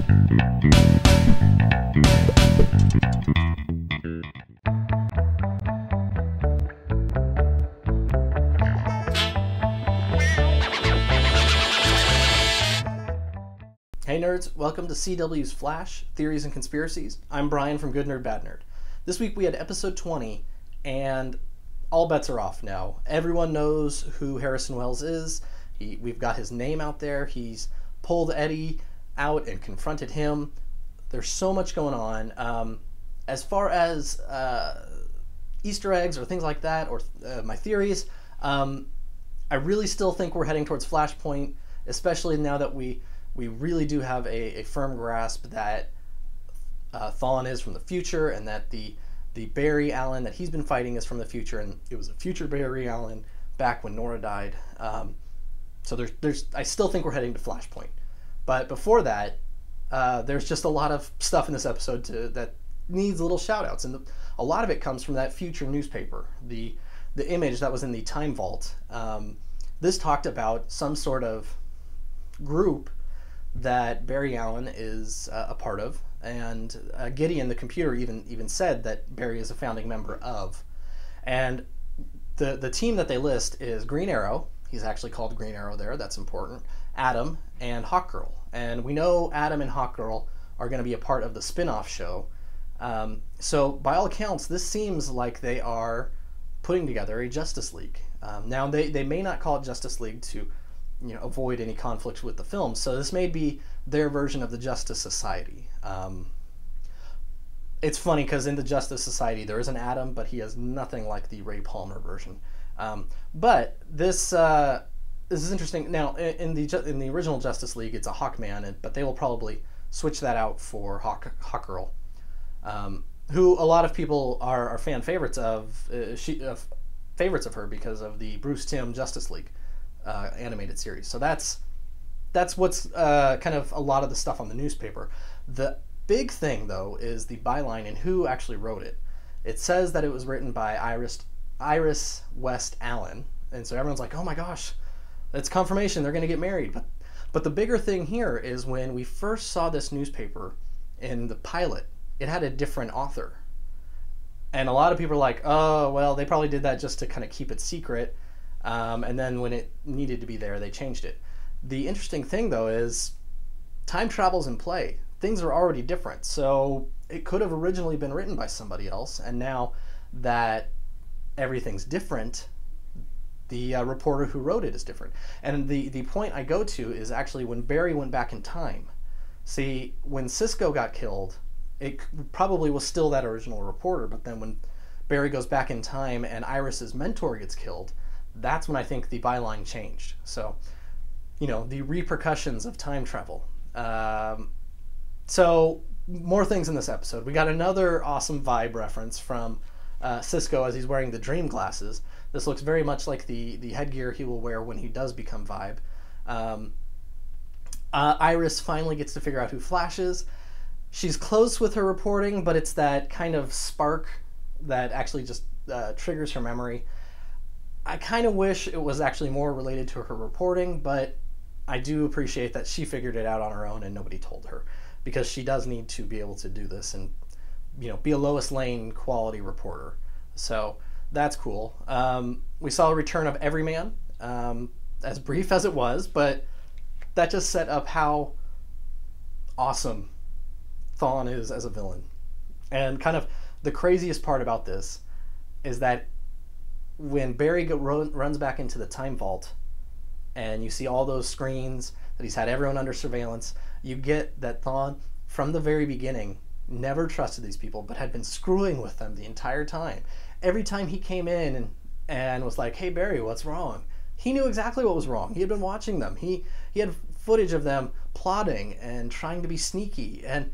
Hey nerds, welcome to CW's Flash, Theories and Conspiracies. I'm Brian from Good Nerd, Bad Nerd. This week we had episode 20, and all bets are off now. Everyone knows who Harrison Wells is. We've got his name out there. He's pulled Eddie out and confronted him. There's so much going on. As far as Easter eggs or things like that, or my theories, I really still think we're heading towards Flashpoint, especially now that we really do have a firm grasp that Thawne is from the future, and that the Barry Allen that he's been fighting is from the future, and it was a future Barry Allen back when Nora died. So I still think we're heading to Flashpoint. But before that, there's just a lot of stuff in this episode that needs little shout-outs, and a lot of it comes from that future newspaper, the image that was in the Time Vault. This talked about some sort of group that Barry Allen is a part of, and Gideon, the computer, even said that Barry is a founding member of. And the team that they list is Green Arrow. He's actually called Green Arrow there. That's important. Atom and Hawkgirl. And we know Atom and Hawkgirl are going to be a part of the spin-off show. So by all accounts, this seems like they are putting together a Justice League. Now they may not call it Justice League to avoid any conflict with the film. So this may be their version of the Justice Society. It's funny because in the Justice Society there is an Atom, but he has nothing like the Ray Palmer version. But this is interesting. Now in the original Justice League, it's a Hawkman, but they will probably switch that out for Hawkgirl, who a lot of people are fan favorites of. Favorites of her because of the Bruce Timm Justice League animated series. So that's what's kind of a lot of the stuff on the newspaper. The big thing, though, is the byline and who actually wrote it. It says that it was written by Iris West Allen, and so everyone's like, oh my gosh, that's confirmation, they're going to get married. But the bigger thing here is when we first saw this newspaper in the pilot, it had a different author. And a lot of people are like, oh, well, they probably did that just to kind of keep it secret. And then when it needed to be there, they changed it. The interesting thing, though, is time travel's in play. Things are already different. So it could have originally been written by somebody else. And now that everything's different, the reporter who wrote it is different. And the point I go to is actually when Barry went back in time. See, when Cisco got killed, it probably was still that original reporter. But then when Barry goes back in time and Iris's mentor gets killed, that's when I think the byline changed. So, the repercussions of time travel. So, more things in this episode. We got another awesome vibe reference from Cisco as he's wearing the dream glasses. This looks very much like the headgear he will wear when he does become Vibe. Iris finally gets to figure out who Flash is. She's close with her reporting, but it's that kind of spark that actually just triggers her memory. I kind of wish it was actually more related to her reporting, but I do appreciate that she figured it out on her own and nobody told her, because she does need to be able to do this and be a Lois Lane quality reporter. So that's cool. We saw a return of Everyman, as brief as it was, but that just set up how awesome Thawne is as a villain. And kind of the craziest part about this is that when Barry runs back into the Time Vault and you see all those screens that he's had everyone under surveillance, you get that Thawne, from the very beginning, never trusted these people, but had been screwing with them the entire time. Every time he came in and was like, hey Barry, what's wrong? He knew exactly what was wrong. He had been watching them. He had footage of them plotting and trying to be sneaky, and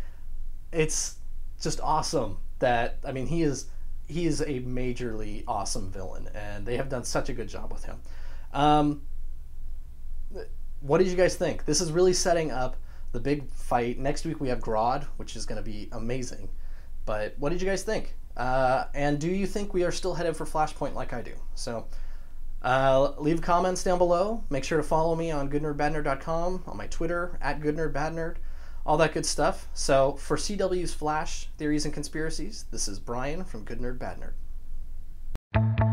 it's just awesome that, he is a majorly awesome villain, and they have done such a good job with him. What did you guys think? This is really setting up the big fight. Next week we have Grodd, which is going to be amazing. But what did you guys think? And do you think we are still headed for Flashpoint like I do? So leave comments down below. Make sure to follow me on goodnerdbadnerd.com, on my Twitter, @goodnerdbadnerd, all that good stuff. So for CW's Flash, Theories and Conspiracies, this is Brian from Good Nerd Bad Nerd.